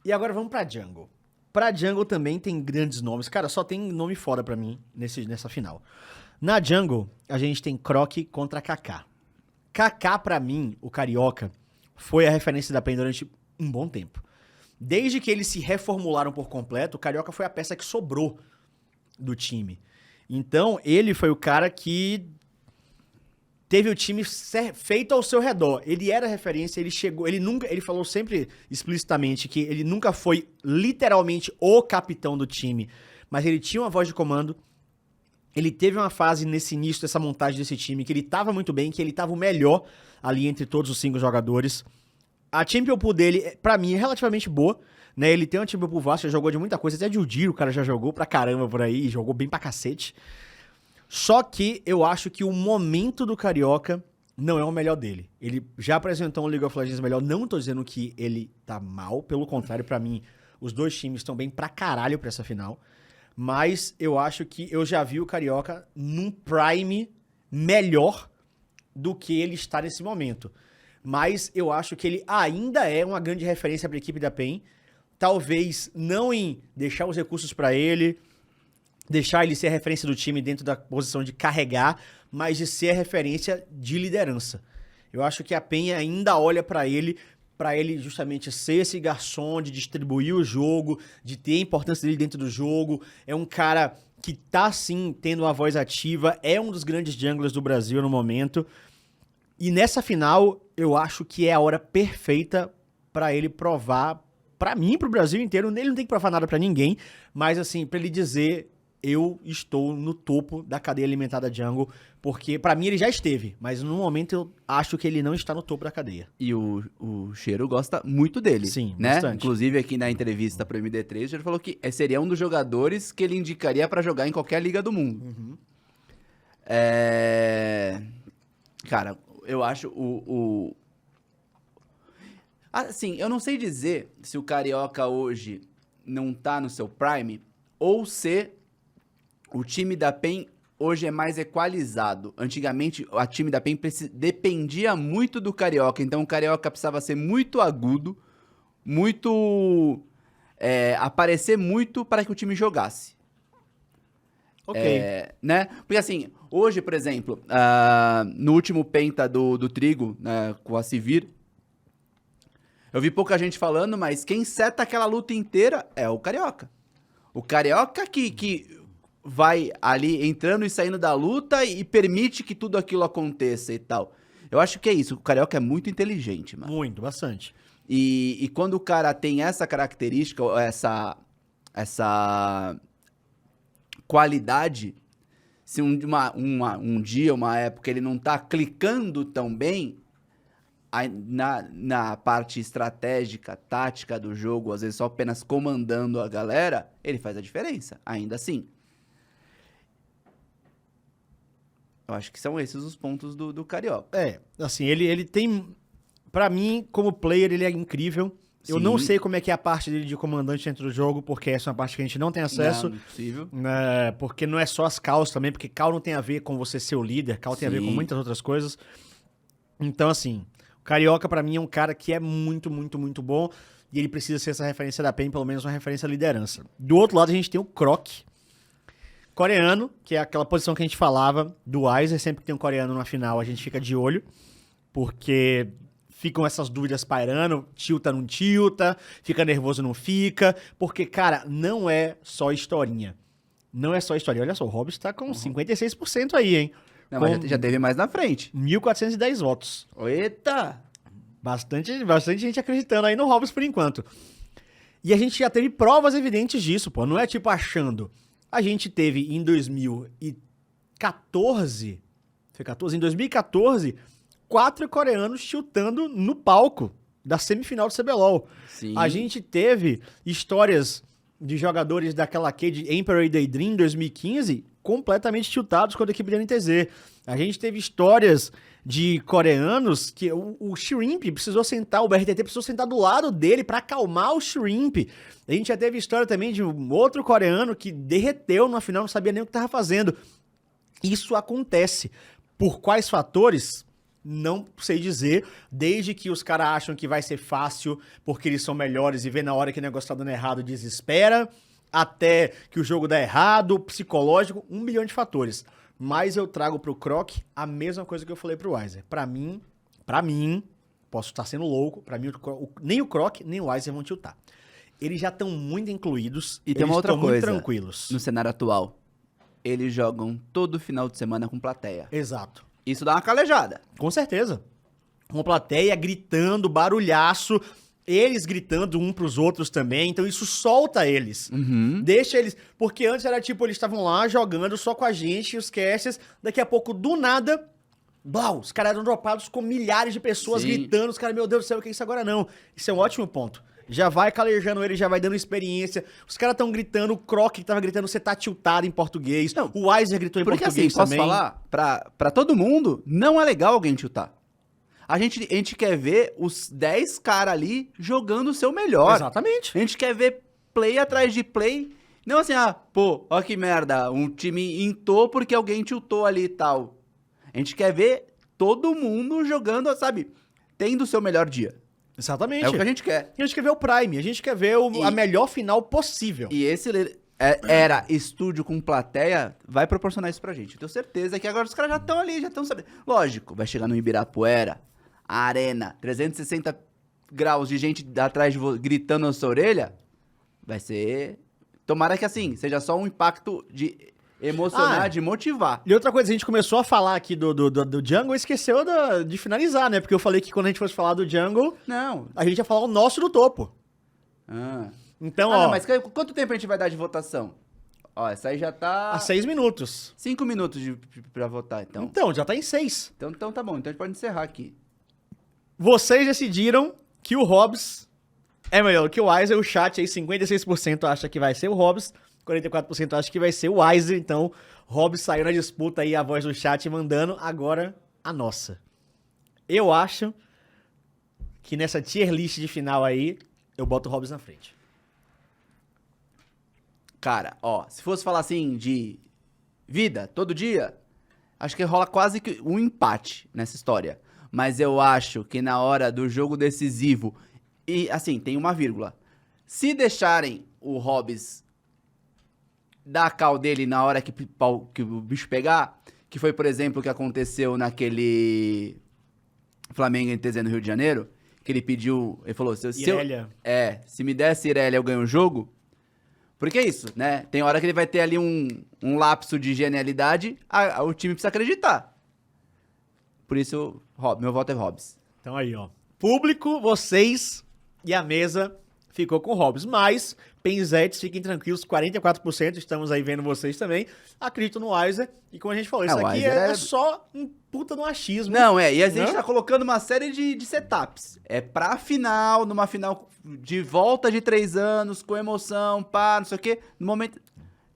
E agora vamos pra Jungle. Pra Jungle também tem grandes nomes. Cara, só tem nome foda pra mim nessa final. Na Jungle, a gente tem Croc contra Kaká. Kaká, pra mim, o carioca, foi a referência da PEN durante um bom tempo. Desde que eles se reformularam por completo, o carioca foi a peça que sobrou do time. Então, ele foi o cara que teve o time feito ao seu redor. Ele era referência, ele chegou, ele falou sempre explicitamente que ele nunca foi literalmente o capitão do time, mas ele tinha uma voz de comando. Ele teve uma fase nesse início dessa montagem desse time que ele tava muito bem, que ele tava o melhor ali entre todos os 5 jogadores. A Champion Pool dele, pra mim, é relativamente boa, né? Ele tem uma Champion Pool vasta, já jogou de muita coisa, até de Udyr o cara já jogou pra caramba por aí, jogou bem pra cacete. Só que eu acho que o momento do Carioca não é o melhor dele. Ele já apresentou um League of Legends melhor, não tô dizendo que ele tá mal, pelo contrário, pra mim, os dois times estão bem pra caralho pra essa final. Mas eu acho que eu já vi o Carioca num prime melhor do que ele está nesse momento. Mas eu acho que ele ainda é uma grande referência para a equipe da PEN. Talvez não em deixar os recursos para ele, deixar ele ser a referência do time dentro da posição de carregar, mas de ser a referência de liderança. Eu acho que a PEN ainda olha para ele justamente ser esse garçom, de distribuir o jogo, de ter a importância dele dentro do jogo. É um cara que tá, sim, tendo uma voz ativa, é um dos grandes junglers do Brasil no momento. E nessa final, eu acho que é a hora perfeita pra ele provar, pra mim, pro Brasil inteiro. Ele não tem que provar nada pra ninguém, mas assim, pra ele dizer: eu estou no topo da cadeia alimentar da Jungle, porque pra mim ele já esteve, mas no momento eu acho que ele não está no topo da cadeia. E o Cheiro gosta muito dele. Sim, né? bastante. Inclusive aqui na entrevista pro MD3, o Cheiro falou que seria um dos jogadores que ele indicaria pra jogar em qualquer liga do mundo. Uhum. Cara, eu acho assim, eu não sei dizer se o Carioca hoje não tá no seu prime ou se o time da PEN hoje é mais equalizado. Antigamente, o time da PEN dependia muito do Carioca, então o Carioca precisava ser muito agudo, muito... aparecer muito para que o time jogasse. Ok. Né? Porque assim, hoje, por exemplo, no último penta do Trigo, né, com a Sivir, eu vi pouca gente falando, mas quem seta aquela luta inteira é o Carioca. O Carioca que vai ali entrando e saindo da luta e permite que tudo aquilo aconteça e tal. Eu acho que é isso, o Carioca é muito inteligente, mano. Muito, bastante. E quando o cara tem essa característica, essa qualidade, se um dia, uma época, ele não tá clicando tão bem na parte estratégica, tática do jogo, às vezes só apenas comandando a galera, ele faz a diferença, ainda assim. Eu acho que são esses os pontos do Carioca. Assim, ele tem... Pra mim, como player, ele é incrível. Eu Sim. não sei como é que é a parte dele de comandante dentro do jogo, porque essa é uma parte que a gente não tem acesso. Não, impossível. Porque não é só as calls também, porque cal não tem a ver com você ser o líder, cal tem a ver com Sim. muitas outras coisas. Então, assim, o Carioca pra mim é um cara que é muito, muito, muito bom, e ele precisa ser essa referência da PEN, pelo menos uma referência à liderança. Do outro lado, a gente tem o Croc, coreano, que é aquela posição que a gente falava do Weiser, sempre que tem um coreano na final, a gente fica de olho, porque ficam essas dúvidas pairando, tilta, não tilta, fica nervoso, não fica, porque, cara, não é só historinha. Não é só historinha. Olha só, o Hobbs tá com 56% aí, hein? Não, mas já teve mais na frente. 1.410 votos. Eita! Bastante gente acreditando aí no Hobbs por enquanto. E a gente já teve provas evidentes disso, pô. Não é tipo achando. A gente teve em 2014... Foi 14? Em 2014... 4 coreanos chutando no palco da semifinal do CBLOL. Sim. A gente teve histórias de jogadores daquela de Emperor e Daydream em 2015 completamente chutados contra a equipe da NTZ. A gente teve histórias de coreanos que o Shrimp precisou sentar, o BRTT precisou sentar do lado dele pra acalmar o Shrimp. A gente já teve história também de um outro coreano que derreteu na final, não sabia nem o que estava fazendo. Isso acontece. Por quais fatores? não sei dizer, desde que os caras acham que vai ser fácil porque eles são melhores e vê na hora que o negócio tá dando errado, desespera, até que o jogo dá errado, psicológico, 1 bilhão de fatores. Mas eu trago pro Croc a mesma coisa que eu falei pro Weiser. Pra mim, posso estar sendo louco, pra mim nem o Croc nem o Weiser vão tiltar. Eles já estão muito incluídos E tem uma outra muito coisa, tranquilos. no cenário atual, eles jogam todo final de semana com plateia. Exato. Isso dá uma calejada. Com certeza. Uma plateia gritando, barulhaço, eles gritando um pros outros também, então isso solta eles. Deixa eles... Porque antes era tipo, eles estavam lá jogando só com a gente, os casters, daqui a pouco, do nada, blau, os caras eram dropados com milhares de pessoas Sim. gritando, os caras, meu Deus do céu, o que é isso agora? Não. Isso é um ótimo ponto. Já vai calejando ele, já vai dando experiência. Os caras estão gritando, o Croc que tava gritando, você tá tiltado em português. Não, o Weiser gritou em Porque português assim, posso também. falar, pra todo mundo, não é legal alguém tiltar. A gente quer ver os 10 caras ali jogando o seu melhor. Exatamente. A gente quer ver play atrás de play. Não assim, ó que merda, um time intou porque alguém tiltou ali e tal. A gente quer ver todo mundo jogando, sabe, tendo o seu melhor dia. Exatamente. É o que a gente quer. A gente quer ver o Prime, a gente quer ver a melhor final possível. E esse era estúdio com plateia, vai proporcionar isso pra gente. Eu tenho certeza que agora os caras já estão ali, já estão sabendo. Lógico, vai chegar no Ibirapuera, a arena, 360 graus de gente atrás de gritando na sua orelha, vai ser... Tomara que assim, seja só um impacto de emocionar, de motivar. E outra coisa, a gente começou a falar aqui do Jungle e esqueceu de finalizar, né? Porque eu falei que quando a gente fosse falar do Jungle, Não. a gente ia falar o nosso do topo. Então, ó, Não, mas quanto tempo a gente vai dar de votação? Ó, essa aí já tá... há 6 minutos. 5 minutos pra votar, então. Então, já tá em 6. Então tá bom, então a gente pode encerrar aqui. Vocês decidiram que o Hobbs é melhor que o Weiser. O chat aí, 56% acha que vai ser o Hobbs, 44% acha que vai ser o Weiser. Então, Hobbs saiu na disputa aí, a voz do chat mandando. Agora, a nossa. Eu acho que nessa tier list de final aí, eu boto o Hobbs na frente. Cara, ó, se fosse falar assim de vida, todo dia, acho que rola quase que um empate nessa história. Mas eu acho que na hora do jogo decisivo, e assim, tem uma vírgula. Se deixarem o Hobbs dar a cal dele na hora que o bicho pegar, que foi, por exemplo, o que aconteceu naquele Flamengo em TZ no Rio de Janeiro, que ele pediu, ele falou, Irelia. se me desse Irelia eu ganho o jogo. Porque é isso, né? Tem hora que ele vai ter ali um lapso de genialidade, o time precisa acreditar. Por isso, meu voto é Hobbs. Então aí, ó. Público, vocês e a mesa ficou com o Hobbs. Mas, Penzetes, fiquem tranquilos, 44%, estamos aí vendo vocês também. Acredito no Weiser. E como a gente falou, isso o aqui Weiser é só um puta no achismo. Não, e a gente Não? tá colocando uma série de setups. É pra final, numa final de volta de 3 anos, com emoção, pá, não sei o quê. No momento...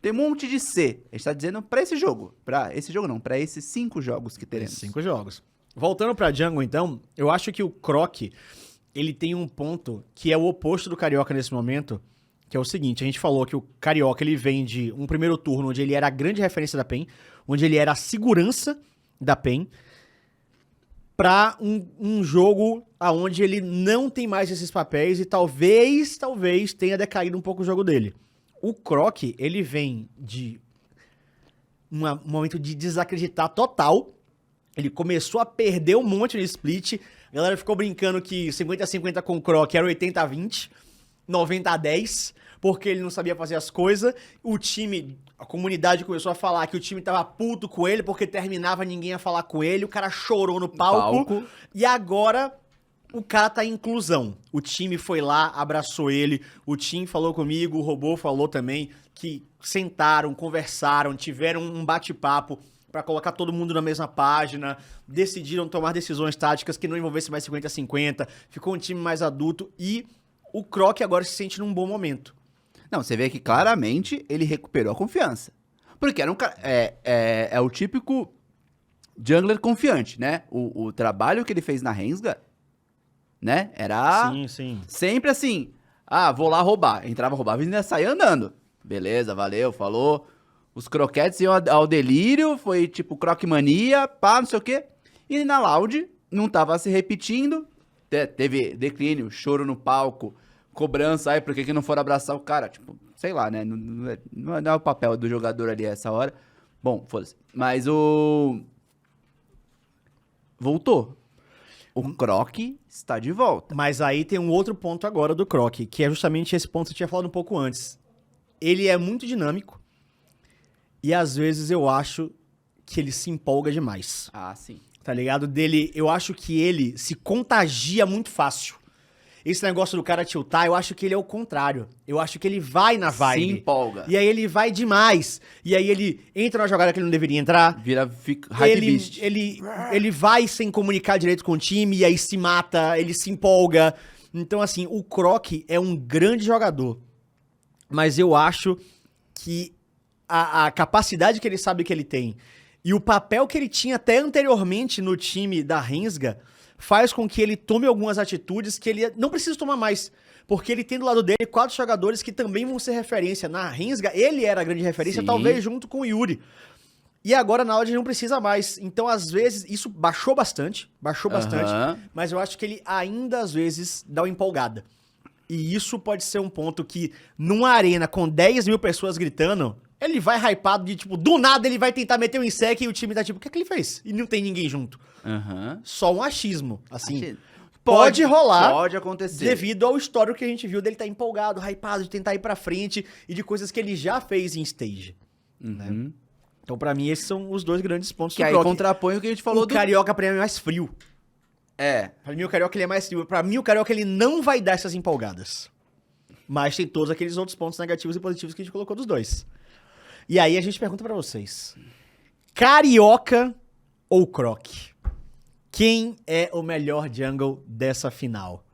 Tem um monte de C. A gente tá dizendo pra esse jogo. Pra esse jogo não, pra esses 5 jogos que teremos. 5 jogos. Voltando pra Jungle, então, eu acho que o Croc, ele tem um ponto que é o oposto do Carioca nesse momento, que é o seguinte, a gente falou que o Carioca, ele vem de um primeiro turno onde ele era a grande referência da PEN, onde ele era a segurança da PEN, pra um jogo onde ele não tem mais esses papéis e talvez tenha decaído um pouco o jogo dele. O Croc, ele vem de um momento de desacreditar total. Ele começou a perder um monte no split. A galera ficou brincando que 50-50 com o Croc era 80-20, 90-10, porque ele não sabia fazer as coisas. O time, a comunidade começou a falar que o time tava puto com ele, porque terminava, ninguém ia falar com ele. O cara chorou no palco. E agora... o cara tá em inclusão. O time foi lá, abraçou ele, o time falou comigo, o Robô falou também, que sentaram, conversaram, tiveram um bate-papo pra colocar todo mundo na mesma página, decidiram tomar decisões táticas que não envolvessem mais 50-50, ficou um time mais adulto e o Croc agora se sente num bom momento. Não, você vê que claramente ele recuperou a confiança. Porque era um cara... É o típico jungler confiante, né? O trabalho que ele fez na Rensga, né? Era Sim. sempre assim. Vou lá roubar. Entrava, roubava e ainda saía andando. Beleza, valeu, falou. Os croquetes iam ao delírio, foi tipo croque mania, pá, não sei o quê. E na Loud, não tava se repetindo, teve declínio, choro no palco, cobrança, por que não foram abraçar o cara? Tipo, sei lá, né? Não é o papel do jogador ali essa hora. Bom, foda-se. Mas voltou. O Croc está de volta. Mas aí tem um outro ponto agora do Croc, que é justamente esse ponto que eu tinha falado um pouco antes. Ele é muito dinâmico e às vezes eu acho que ele se empolga demais. Ah, sim. Tá ligado? Eu acho que ele se contagia muito fácil. Esse negócio do cara tiltar, eu acho que ele é o contrário. Eu acho que ele vai na vibe. Se empolga. E aí ele vai demais. E aí ele entra na jogada que ele não deveria entrar. Fica hype beast. Ele vai sem comunicar direito com o time, e aí se mata, ele se empolga. Então, assim, o Croc é um grande jogador. Mas eu acho que a capacidade que ele sabe que ele tem e o papel que ele tinha até anteriormente no time da Rensga faz com que ele tome algumas atitudes que ele não precisa tomar mais. Porque ele tem do lado dele 4 jogadores que também vão ser referência. Na Rensga, ele era a grande referência, Sim. talvez junto com o Yuri. E agora na Audi não precisa mais. Então, às vezes, isso baixou bastante, mas eu acho que ele ainda, às vezes, dá uma empolgada. E isso pode ser um ponto que, numa arena com 10 mil pessoas gritando, ele vai hypado de, tipo, do nada ele vai tentar meter um insec e o time tá tipo, o que é que ele fez? E não tem ninguém junto. Só um achismo, assim. Pode rolar. Pode acontecer. Devido ao histórico que a gente viu dele tá empolgado, hypado, de tentar ir pra frente e de coisas que ele já fez em stage. Né? Então, pra mim, esses são os 2 grandes pontos Que do aí Croc. contrapõe o que a gente falou o Carioca, pra mim, é mais frio. Pra mim, o Carioca ele é mais frio. Pra mim, o Carioca ele não vai dar essas empolgadas. Mas tem todos aqueles outros pontos negativos e positivos que a gente colocou dos 2. E aí a gente pergunta pra vocês. Carioca ou Croc? Quem é o melhor jungle dessa final?